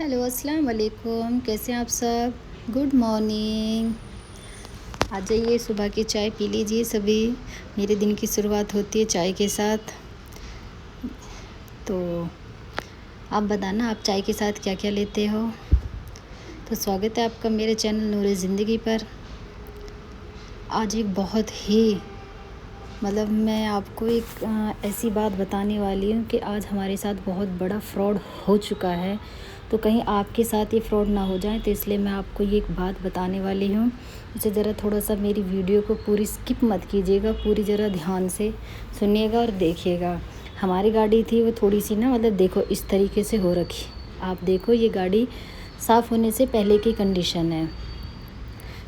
Hello अस्सलाम वालेकुम, कैसे हैं आप सब। Good morning. आ जाइए, सुबह की चाय पी लीजिए सभी। मेरे दिन की शुरुआत होती है चाय के साथ। तो आप बताना, आप चाय के साथ क्या क्या लेते हो। तो स्वागत है आपका मेरे चैनल नूरे ज़िंदगी पर। आज एक बहुत ही मैं आपको एक ऐसी बात बताने वाली हूँ कि आज हमारे साथ बहुत बड़ा फ्रॉड हो चुका है। तो कहीं आपके साथ ये फ्रॉड ना हो जाए, तो इसलिए मैं आपको ये एक बात बताने वाली हूँ। इसे ज़रा थोड़ा सा मेरी वीडियो को पूरी स्किप मत कीजिएगा, पूरी ज़रा ध्यान से सुनिएगा और देखिएगा। हमारी गाड़ी थी वो थोड़ी सी देखो इस तरीके से हो रखी। आप देखो, ये गाड़ी साफ़ होने से पहले की कंडीशन है,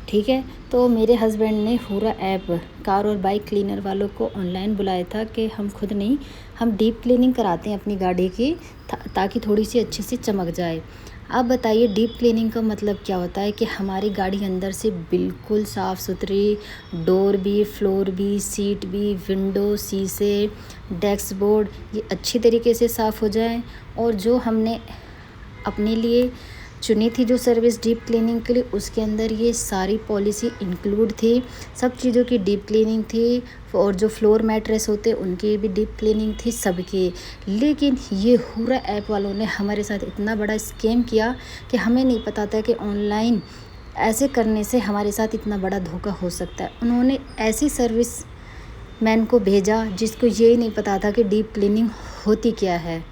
ठीक है। तो मेरे हस्बैंड ने पूरा ऐप कार और बाइक क्लीनर वालों को ऑनलाइन बुलाया था कि हम खुद नहीं, हम डीप क्लीनिंग कराते हैं अपनी गाड़ी की, ताकि थोड़ी सी अच्छे से चमक जाए। आप बताइए, डीप क्लीनिंग का मतलब क्या होता है कि हमारी गाड़ी अंदर से बिल्कुल साफ़ सुथरी, डोर भी, फ्लोर भी, सीट भी, विंडो, शीशे, डैशबोर्ड, ये अच्छी तरीके से साफ़ हो जाए। और जो हमने अपने लिए चुनी थी जो सर्विस डीप क्लीनिंग के लिए, उसके अंदर ये सारी पॉलिसी इंक्लूड थी। सब चीज़ों की डीप क्लीनिंग थी, और जो फ्लोर मैट्रेस होते उनकी भी डीप क्लीनिंग थी सबकी। लेकिन ये हुरा ऐप वालों ने हमारे साथ इतना बड़ा स्कैम किया कि हमें नहीं पता था कि ऑनलाइन ऐसे करने से हमारे साथ इतना बड़ा धोखा हो सकता है। उन्होंने ऐसी सर्विस मैन को भेजा जिसको ये नहीं पता था कि डीप क्लीनिंग होती क्या है।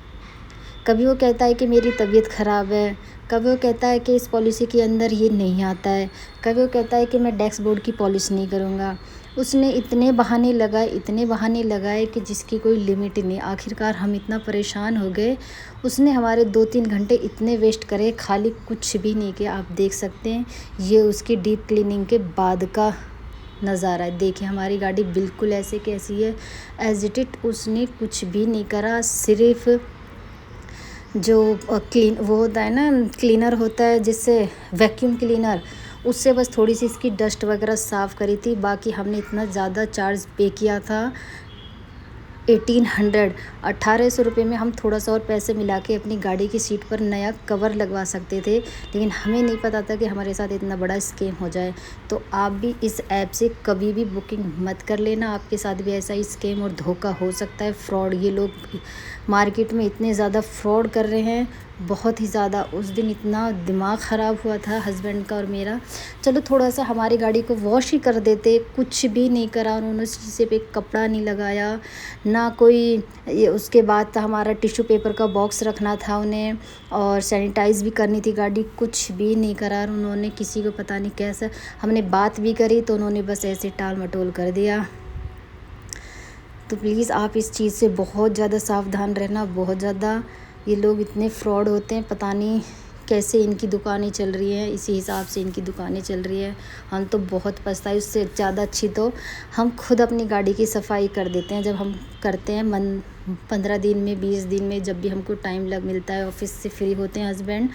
कभी वो कहता है कि मेरी तबीयत ख़राब है, कभी वो कहता है कि इस पॉलिसी के अंदर ये नहीं आता है, कभी वो कहता है कि मैं डैशबोर्ड की पॉलिश नहीं करूँगा। उसने इतने बहाने लगाए कि जिसकी कोई लिमिट नहीं। आखिरकार हम इतना परेशान हो गए। उसने हमारे 2-3 घंटे इतने वेस्ट करे, खाली कुछ भी नहीं किया। आप देख सकते हैं, ये उसकी डीप क्लीनिंग के बाद का नज़ारा है। देखिए, हमारी गाड़ी बिल्कुल ऐसे कैसी है, एज इट इट। उसने कुछ भी नहीं करा, सिर्फ़ जो वो होता है ना, क्लीनर होता है जिससे, वैक्यूम क्लीनर, उससे बस थोड़ी सी इसकी डस्ट वगैरह साफ़ करी थी। बाकी हमने इतना ज़्यादा चार्ज पे किया था, 1800 रुपये में हम थोड़ा सा और पैसे मिला के अपनी गाड़ी की सीट पर नया कवर लगवा सकते थे। लेकिन हमें नहीं पता था कि हमारे साथ इतना बड़ा स्कैम हो जाए। तो आप भी इस ऐप से कभी भी बुकिंग मत कर लेना, आपके साथ भी ऐसा ही स्कैम और धोखा हो सकता है। फ्रॉड, ये लोग मार्केट में इतने ज़्यादा फ्रॉड कर रहे हैं, बहुत ही ज़्यादा। उस दिन इतना दिमाग ख़राब हुआ था हस्बैंड का और मेरा। चलो थोड़ा सा हमारी गाड़ी को वॉश ही कर देते, कुछ भी नहीं करा उन्होंने। शीशे पे कपड़ा नहीं लगाया ना कोई। ये उसके बाद हमारा टिश्यू पेपर का बॉक्स रखना था उन्हें, और सैनिटाइज़ भी करनी थी गाड़ी, कुछ भी नहीं करा उन्होंने। किसी को पता नहीं कैसे, हमने बात भी करी तो उन्होंने बस ऐसे टाल मटोल कर दिया। तो प्लीज़ आप इस चीज़ से बहुत ज़्यादा सावधान रहना, बहुत ज़्यादा। ये लोग इतने फ्रॉड होते हैं, पता नहीं कैसे इनकी दुकानें चल रही हैं, इसी हिसाब से इनकी दुकानें चल रही है। हम तो बहुत पछताए। उससे ज़्यादा अच्छी तो हम खुद अपनी गाड़ी की सफाई कर देते हैं। जब हम करते हैं 15 दिन में, 20 दिन में, जब भी हमको टाइम मिलता है, ऑफिस से फ्री होते हैं हस्बैंड,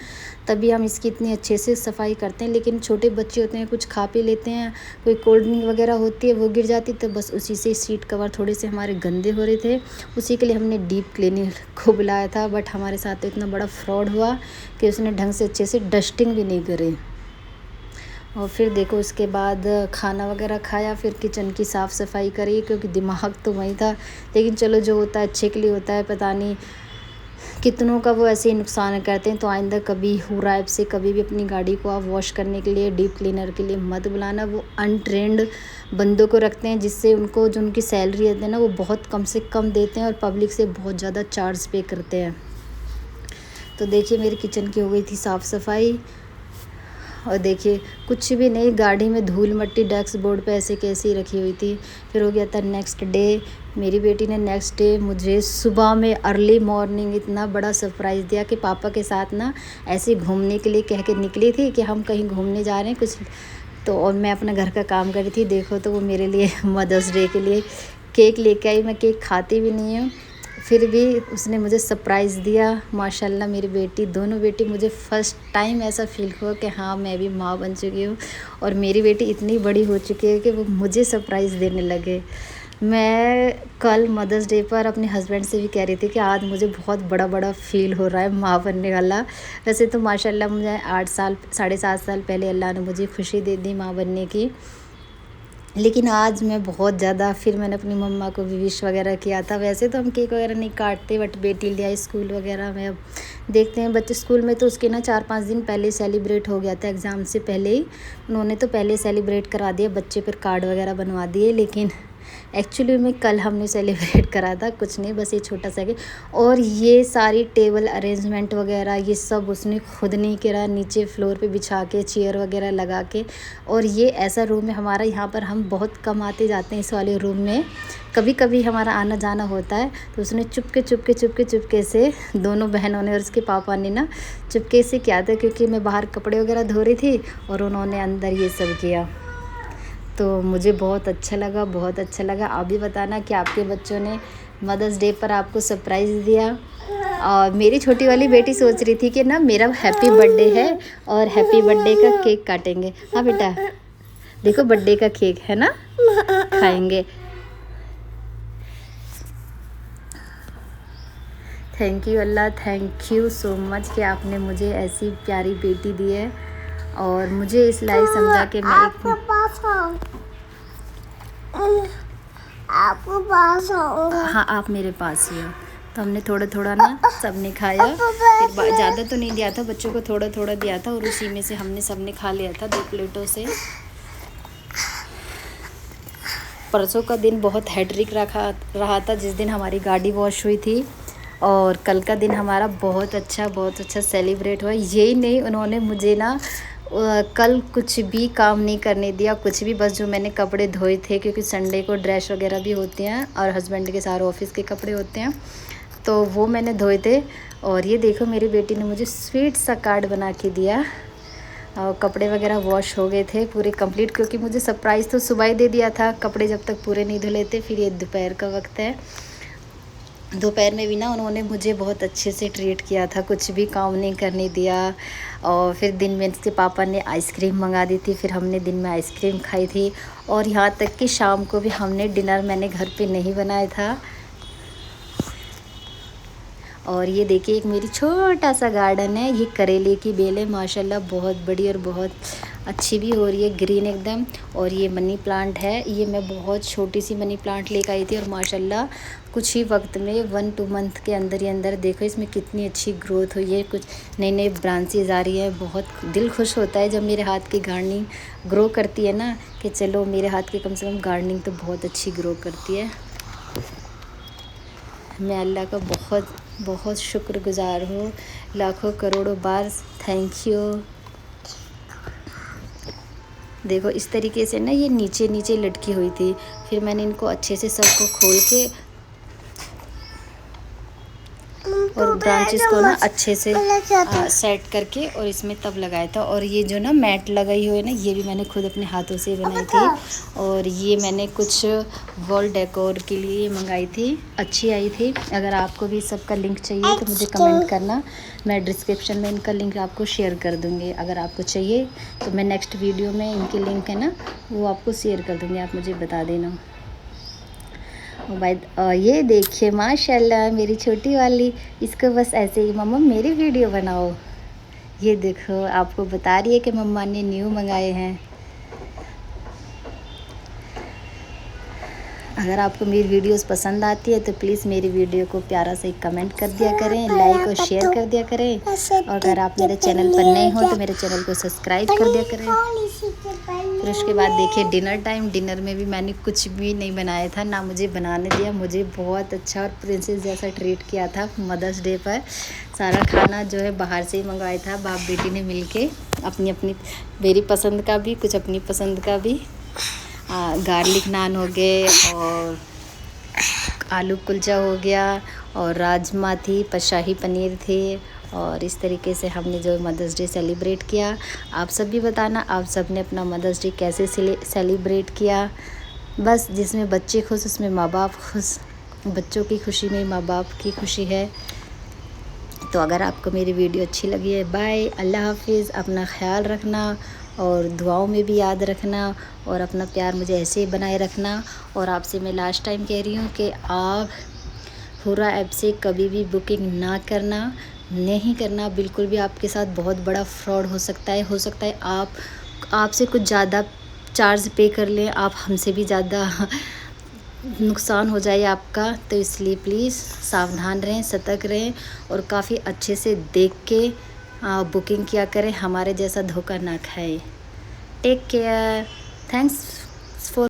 तभी हम इसकी इतनी अच्छे से सफाई करते हैं। लेकिन छोटे बच्चे होते हैं, कुछ खा पी लेते हैं, कोई कोल्ड ड्रिंक वगैरह होती है वो गिर जाती, तो बस उसी से सीट कवर थोड़े से हमारे गंदे हो रहे थे। उसी के लिए हमने डीप क्लीनिंग को बुलाया था। बट हमारे साथ तो इतना बड़ा फ्रॉड हुआ कि उसने ढंग से अच्छे से डस्टिंग भी नहीं करी। और फिर देखो, उसके बाद खाना वगैरह खाया, फिर किचन की साफ़ सफाई करी, क्योंकि दिमाग तो वही था। लेकिन चलो, जो होता है अच्छे के लिए होता है। पता नहीं कितनों का वो ऐसे ही नुकसान करते हैं। तो आइंदा कभी हुरा ऐप से कभी भी अपनी गाड़ी को आप वॉश करने के लिए, डीप क्लीनर के लिए मत बुलाना। वो अनट्रेंड बंदों को रखते हैं, जिससे उनको जो उनकी सैलरी है ना, वो बहुत कम से कम देते हैं और पब्लिक से बहुत ज़्यादा चार्ज पे करते हैं। तो देखिए, मेरी किचन की हो गई थी साफ़ सफाई, और देखिए कुछ भी नहीं, गाड़ी में धूल मट्टी डेस्क बोर्ड पे ऐसे कैसी रखी हुई थी। फिर हो गया था नेक्स्ट डे। मेरी बेटी ने नेक्स्ट डे मुझे सुबह में अर्ली मॉर्निंग इतना बड़ा सरप्राइज़ दिया कि पापा के साथ ऐसे घूमने के लिए कह के निकली थी कि हम कहीं घूमने जा रहे हैं कुछ। तो और मैं अपना घर का काम कर रही थी। देखो, तो वो मेरे लिए मदर्स डे के लिए केक लेके आई। मैं केक खाती भी नहीं हूँ, फिर भी उसने मुझे सरप्राइज़ दिया। माशाल्लाह, मेरी बेटी, दोनों बेटी, मुझे फ़र्स्ट टाइम ऐसा फ़ील हुआ कि हाँ, मैं भी माँ बन चुकी हूँ। और मेरी बेटी इतनी बड़ी हो चुकी है कि वो मुझे सरप्राइज़ देने लगे। मैं कल मदर्स डे पर अपने हस्बैंड से भी कह रही थी कि आज मुझे बहुत बड़ा बड़ा फील हो रहा है माँ बनने वाला। वैसे तो माशाल्लाह मुझे 7.5 साल पहले अल्लाह ने मुझे खुशी दे दी माँ बनने की, लेकिन आज मैं बहुत ज़्यादा, फिर मैंने अपनी मम्मा को भी विश वगैरह किया था। वैसे तो हम केक वगैरह नहीं काटते, बट बेटी ले आई स्कूल वगैरह में। अब देखते हैं, बच्चे स्कूल में तो उसके ना 4-5 दिन पहले सेलिब्रेट हो गया था, एग्ज़ाम से पहले ही उन्होंने तो पहले सेलिब्रेट करा दिया, बच्चे पर कार्ड वगैरह बनवा दिए। लेकिन एक्चुअली में कल हमने सेलिब्रेट करा था, कुछ नहीं, बस ये छोटा सा केक। और ये सारी टेबल अरेंजमेंट वगैरह ये सब उसने खुद नहीं करा, नीचे फ्लोर पे बिछा के चेयर वगैरह लगा के। और ये ऐसा रूम है हमारा, यहाँ पर हम बहुत कम आते जाते हैं इस वाले रूम में, कभी कभी हमारा आना जाना होता है। तो उसने चुपके से दोनों बहनों ने और उसके पापा ने ना चुपके से किया था, क्योंकि मैं बाहर कपड़े वगैरह धो रही थी और उन्होंने अंदर ये सब किया। तो मुझे बहुत अच्छा लगा, बहुत अच्छा लगा। आप भी बताना कि आपके बच्चों ने मदर्स डे पर आपको सरप्राइज़ दिया। और मेरी छोटी वाली बेटी सोच रही थी कि ना मेरा हैप्पी बर्थडे है और हैप्पी बर्थडे का केक काटेंगे। हाँ बेटा, देखो बर्थडे का केक है ना, खाएंगे। Thank you Allah, thank you so much कि आपने मुझे ऐसी प्यारी बेटी दी है और मुझे इस लायक समझा कि मैं आपके पास आऊंगा। हाँ, आप मेरे पास ही हो। तो हमने थोड़ा थोड़ा ना सबने खाया, फिर ज़्यादा तो नहीं दिया था बच्चों को, थोड़ा थोड़ा दिया था और उसी में से हमने सबने खा लिया था 2 प्लेटों से। परसों का दिन बहुत हेड्रिक रहा था, जिस दिन हमारी गाड़ी वॉश हुई थी। और कल का दिन हमारा बहुत अच्छा सेलिब्रेट हुआ। यही नहीं, उन्होंने मुझे ना कल कुछ भी काम नहीं करने दिया, कुछ भी, बस जो मैंने कपड़े धोए थे, क्योंकि संडे को ड्रेस वगैरह भी होते हैं और हस्बैंड के सारे ऑफिस के कपड़े होते हैं, तो वो मैंने धोए थे। और ये देखो मेरी बेटी ने मुझे स्वीट सा कार्ड बना के दिया और कपड़े वगैरह वॉश हो गए थे पूरे कंप्लीट, क्योंकि मुझे सरप्राइज़ तो सुबह ही दे दिया था, कपड़े जब तक पूरे नहीं धुले थे। फिर ये दोपहर का वक्त है, दोपहर में भी ना उन्होंने मुझे बहुत अच्छे से ट्रीट किया था, कुछ भी काम नहीं करने दिया। और फिर दिन में इसके पापा ने आइसक्रीम मंगा दी थी, फिर हमने दिन में आइसक्रीम खाई थी। और यहाँ तक कि शाम को भी हमने डिनर मैंने घर पे नहीं बनाया था। और ये देखिए एक मेरी छोटा सा गार्डन है, ये करेले की बेल है, माशाल्लाह बहुत बड़ी और बहुत अच्छी भी हो रही है, ग्रीन एकदम। और ये मनी प्लांट है, ये मैं बहुत छोटी सी मनी प्लांट लेकर आई थी और माशाल्लाह कुछ ही वक्त में 1-2 मंथ के अंदर ही अंदर देखो इसमें कितनी अच्छी ग्रोथ हुई है, कुछ नई नई ब्रांचेज आ रही है। बहुत दिल खुश होता है जब मेरे हाथ की गार्डनिंग ग्रो करती है ना, कि चलो मेरे हाथ की कम से कम गार्डनिंग तो बहुत अच्छी ग्रो करती है। मैं अल्लाह का बहुत बहुत शुक्रगुज़ार हूँ, लाखों करोड़ों बार थैंक यू। देखो इस तरीके से ना ये नीचे नीचे लटकी हुई थी, फिर मैंने इनको अच्छे से सबको खोल के और ब्रांचेस को ना अच्छे से सेट करके और इसमें तब लगाया था। और ये जो ना मैट लगाई हुई है ना, ये भी मैंने खुद अपने हाथों से बनाई थी। और ये मैंने कुछ वॉल डेकोर के लिए मंगाई थी, अच्छी आई थी। अगर आपको भी सबका लिंक चाहिए तो मुझे कमेंट करना, मैं डिस्क्रिप्शन में इनका लिंक आपको शेयर कर दूँगी। अगर आपको चाहिए तो मैं नेक्स्ट वीडियो में इनके लिंक है ना वो आपको शेयर कर दूँगी, आप मुझे बता देना। ये देखिए माशाल्लाह मेरी छोटी वाली, इसको बस ऐसे ही मम्मा मेरी वीडियो बनाओ। ये देखो आपको बता रही है कि मम्मा ने न्यू मंगाए हैं। अगर आपको मेरी वीडियोस पसंद आती है तो प्लीज़ मेरी वीडियो को प्यारा से कमेंट कर दिया करें, लाइक और शेयर कर दिया करें। और अगर आप मेरे चैनल पर नए हो तो मेरे चैनल को सब्सक्राइब कर दिया करें। फिर उसके बाद देखिए डिनर टाइम, डिनर में भी मैंने कुछ भी नहीं बनाया था, ना मुझे बनाने दिया। मुझे बहुत अच्छा और प्रिंसेस जैसा ट्रीट किया था मदर्स डे पर। सारा खाना जो है बाहर से ही मंगवाया था, बाप बेटी ने मिलके अपनी अपनी, मेरी पसंद का भी कुछ अपनी पसंद का भी। गार्लिक नान हो गए और आलू कुलचा हो गया और राजमा थी, शाही पनीर थे। और इस तरीके से हमने जो मदर्स डे सेलिब्रेट किया। आप सब भी बताना आप सब ने अपना मदर्स डे कैसे सेलिब्रेट किया। बस जिसमें बच्चे खुश उसमें माँ बाप खुश, बच्चों की खुशी में माँ बाप की खुशी है। तो अगर आपको मेरी वीडियो अच्छी लगी है, बाय, अल्लाह हाफिज़, अपना ख्याल रखना और दुआओं में भी याद रखना और अपना प्यार मुझे ऐसे ही बनाए रखना। और आपसे मैं लास्ट टाइम कह रही हूँ कि आप हुर्रा ऐप से कभी भी बुकिंग ना करना, नहीं करना बिल्कुल भी। आपके साथ बहुत बड़ा फ्रॉड हो सकता है आप आपसे कुछ ज़्यादा चार्ज पे कर लें, आप हमसे भी ज़्यादा नुकसान हो जाए आपका। तो इसलिए प्लीज़ सावधान रहें, सतर्क रहें और काफ़ी अच्छे से देख के बुकिंग किया करें, हमारे जैसा धोखा ना खाए। Take care. थैंक्स